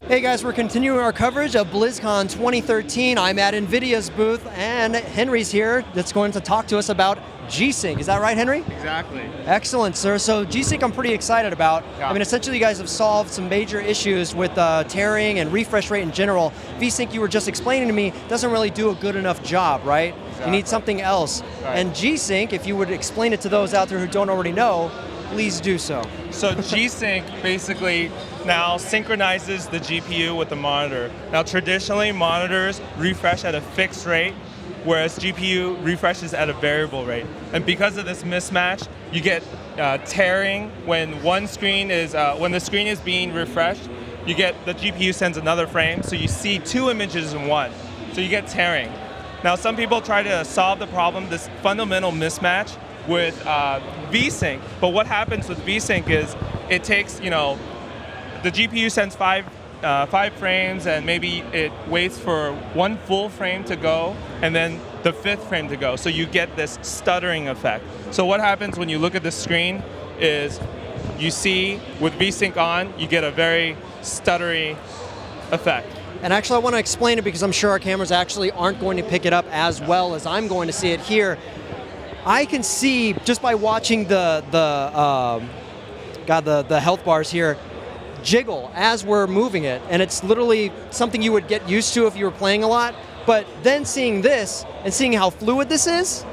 Hey guys, we're continuing our coverage of BlizzCon 2013. I'm at NVIDIA's booth, and Henry's here that's going to talk to us about G-Sync. Is that right, Henry? Exactly. Excellent, sir. So G-Sync I'm pretty excited about. Yeah. I mean, essentially you guys have solved some major issues with tearing and refresh rate in general. V-Sync, you were just explaining to me, doesn't really do a good enough job, right? Exactly. You need something else. Right. And G-Sync, if you would explain it to those out there who don't already know, please do so. So G-Sync basically now synchronizes the GPU with the monitor. Now traditionally monitors refresh at a fixed rate, whereas GPU refreshes at a variable rate. And because of this mismatch, you get tearing when the screen is being refreshed. You get the GPU sends another frame, so you see two images in one. So you get tearing. Now some people try to solve the problem, this fundamental mismatch, with V-Sync, but what happens with V-Sync is it takes, the GPU sends five frames and maybe it waits for one full frame to go and then the fifth frame to go. So you get this stuttering effect. So what happens when you look at the screen is you see with V-Sync on, you get a very stuttery effect. And actually I want to explain it because I'm sure our cameras actually aren't going to pick it up as well as I'm going to see it here. I can see, just by watching the health bars here, jiggle as we're moving it, and it's literally something you would get used to if you were playing a lot, but then seeing this, and seeing how fluid this is,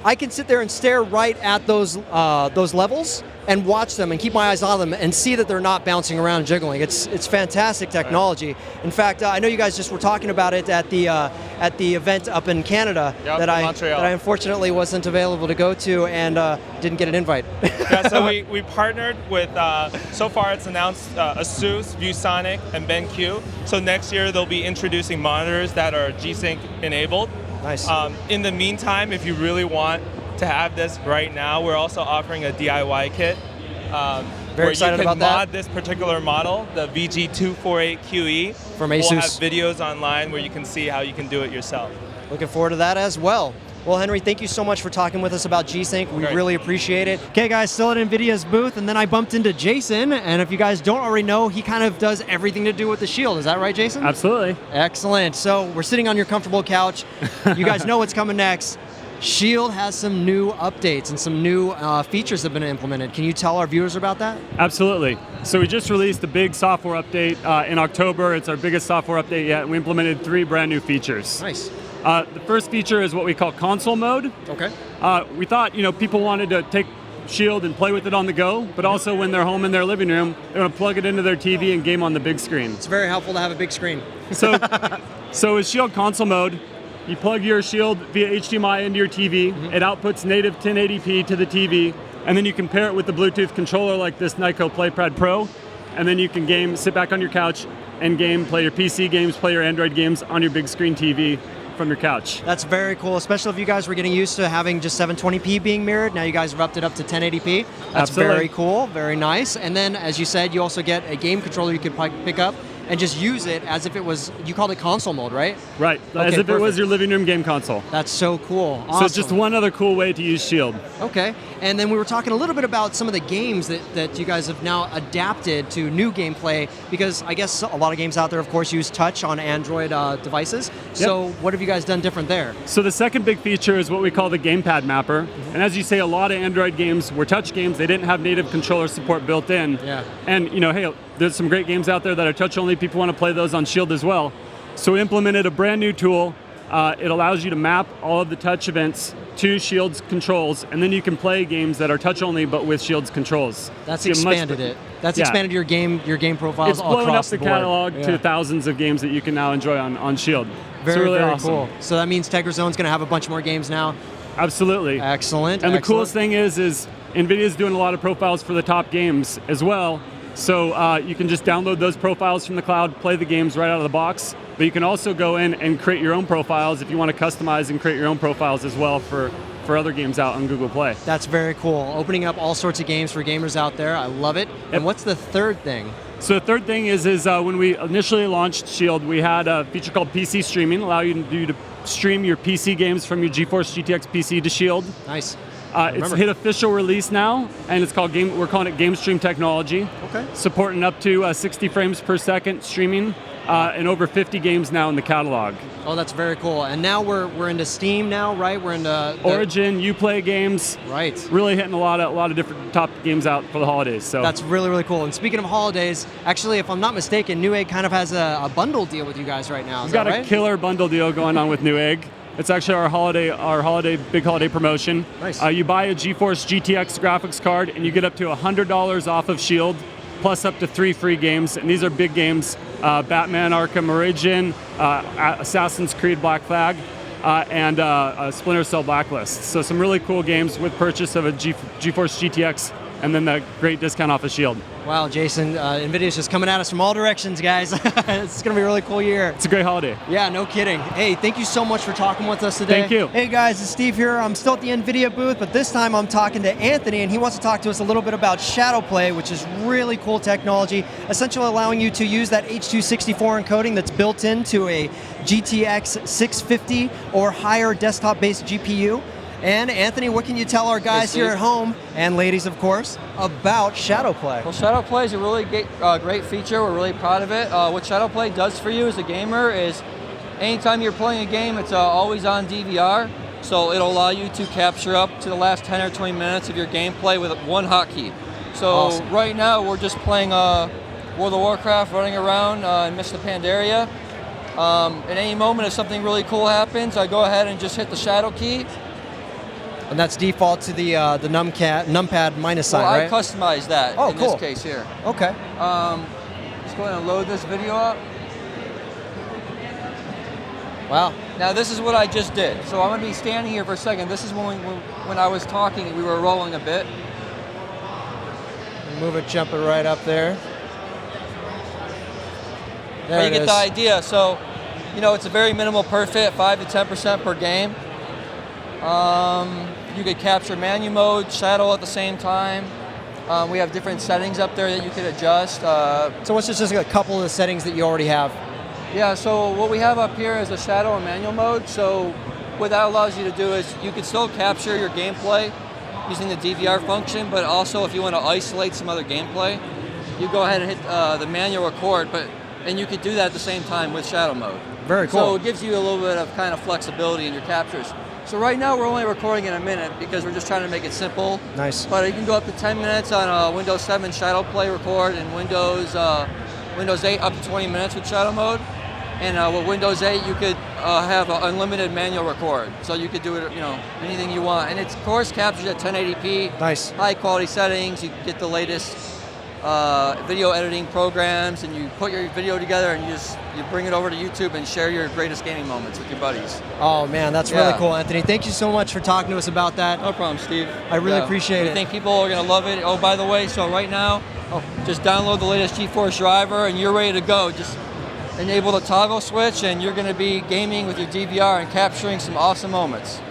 I can sit there and stare right at those levels, and watch them and keep my eyes on them and see that they're not bouncing around and jiggling. It's fantastic technology. In fact, I know you guys just were talking about it at the event up in Canada that I unfortunately wasn't available to go to and didn't get an invite. Yeah, so we partnered with, so far it's announced ASUS, ViewSonic, and BenQ. So next year they'll be introducing monitors that are G-Sync enabled. Nice. In the meantime, if you really want to have this right now, we're also offering a DIY kit Very excited about that. Where you can mod this particular model, the VG248QE. From ASUS. We'll have videos online where you can see how you can do it yourself. Looking forward to that as well. Well, Henry, thank you so much for talking with us about G-Sync. We really appreciate it. Okay, guys, still at NVIDIA's booth, and then I bumped into Jason, and if you guys don't already know, he kind of does everything to do with the Shield. Is that right, Jason? Absolutely. Excellent. So we're sitting on your comfortable couch. You guys know what's coming next. Shield has some new updates and some new features that have been implemented. Can you tell our viewers about that? Absolutely. So we just released a big software update in October. It's our biggest software update yet. We implemented 3 brand new features. Nice. The first feature is what we call console mode. Okay. We thought people wanted to take Shield and play with it on the go, but also when they're home in their living room, they want to plug it into their TV and game on the big screen. It's very helpful to have a big screen. So with Shield console mode, you plug your Shield via HDMI into your TV, it outputs native 1080p to the TV, and then you can pair it with the Bluetooth controller like this Nyko PlayPad Pro, and then you can sit back on your couch and play your PC games, play your Android games on your big screen TV from your couch. That's very cool, especially if you guys were getting used to having just 720p being mirrored. Now you guys have upped it up to 1080p. That's Absolutely. Very cool, very nice. And then, as you said, you also get a game controller you could pick up and just use it as if it was, you called it console mode, right? Right, as if it was your living room game console. That's so cool. Awesome. So it's just one other cool way to use Shield. Okay, and then we were talking a little bit about some of the games that you guys have now adapted to new gameplay, because I guess a lot of games out there, of course, use touch on Android devices. Yep. So what have you guys done different there? So the second big feature is what we call the gamepad mapper. And as you say, a lot of Android games were touch games. They didn't have native controller support built in. Yeah. And hey, there's some great games out there that are touch only. People want to play those on Shield as well. So we implemented a brand new tool. It allows you to map all of the touch events to Shield's controls, and then you can play games that are touch only but with Shield's controls. That's expanded it. That's expanded your game profiles all across the board. It's blown up the catalog to thousands of games that you can now enjoy on Shield. Very, really very awesome. cool. So that means TegraZone's going to have a bunch more games now. Absolutely. Excellent. And the coolest thing is NVIDIA's doing a lot of profiles for the top games as well. So you can just download those profiles from the cloud, play the games right out of the box, but you can also go in and create your own profiles if you want to customize and create your own profiles as well for other games out on Google Play. That's very cool. Opening up all sorts of games for gamers out there. I love it. Yep. And what's the third thing? So the third thing is when we initially launched Shield, we had a feature called PC streaming, allow you to stream your PC games from your GeForce GTX PC to Shield. Nice. It's hit official release now, and it's called we're calling it Game Stream Technology. Okay. Supporting up to 60 frames per second streaming, and over 50 games now in the catalog. Oh, that's very cool. And now we're into Steam now, right? We're into Origin, Uplay games. Right. Really hitting a lot of different top games out for the holidays. So that's really, really cool. And speaking of holidays, actually, if I'm not mistaken, Newegg kind of has a bundle deal with you guys right now. Is We've got that right? a killer bundle deal going on with Newegg. It's actually our big holiday promotion. Nice. You buy a GeForce GTX graphics card, and you get up to $100 off of Shield, plus up to 3 free games. And these are big games: Batman: Arkham Origin, Assassin's Creed Black Flag, and Splinter Cell Blacklist. So some really cool games with purchase of a GeForce GTX, and then the great discount off of Shield. Wow, Jason, NVIDIA's just coming at us from all directions, guys. It's going to be a really cool year. It's a great holiday. Yeah, no kidding. Hey, thank you so much for talking with us today. Thank you. Hey, guys, it's Steve here. I'm still at the NVIDIA booth, but this time I'm talking to Anthony, and he wants to talk to us a little bit about ShadowPlay, which is really cool technology, essentially allowing you to use that H.264 encoding that's built into a GTX 650 or higher desktop-based GPU. And Anthony, what can you tell our guys here at home, and ladies of course, about ShadowPlay? Well, ShadowPlay is a really great feature. We're really proud of it. What ShadowPlay does for you as a gamer is anytime you're playing a game, it's always on DVR. So it'll allow you to capture up to the last 10 or 20 minutes of your gameplay with one hotkey. So awesome. Right now we're just playing World of Warcraft, running around in Mist of Pandaria. At any moment, if something really cool happens, I go ahead and just hit the shadow key. And that's default to the numpad minus sign, right? Well, I customized that in cool. this case here. Okay. Let's go ahead and load this video up. Wow. Now this is what I just did. So I'm going to be standing here for a second. This is when I was talking, we were rolling a bit. Move it, jump it right up there. But you get the idea. So, it's a very minimal per fit, 5 to 10% per game. You could capture manual mode, shadow at the same time. We have different settings up there that you could adjust. So what's just a couple of the settings that you already have? Yeah, so what we have up here is a shadow and manual mode. So what that allows you to do is you can still capture your gameplay using the DVR function, but also if you want to isolate some other gameplay, you go ahead and hit the manual record, and you could do that at the same time with shadow mode. Very cool. So it gives you a little bit of kind of flexibility in your captures. So right now we're only recording in a minute because we're just trying to make it simple. Nice. But you can go up to 10 minutes on Windows 7 ShadowPlay record, and Windows 8 up to 20 minutes with shadow mode. And with Windows 8 you could have an unlimited manual record. So you could do it, anything you want. And it's of course captured at 1080p. Nice. High quality settings. You get the latest video editing programs, and you put your video together and you bring it over to YouTube and share your greatest gaming moments with your buddies. Oh man, that's really cool, Anthony. Thank you so much for talking to us about that. No problem, Steve. I really appreciate it. I think people are going to love it. Oh, by the way, so right now, just download the latest GeForce driver and you're ready to go. Just enable the toggle switch and you're going to be gaming with your DVR and capturing some awesome moments.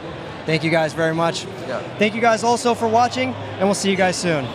Thank you guys very much. Yeah. Thank you guys also for watching, and we'll see you guys soon.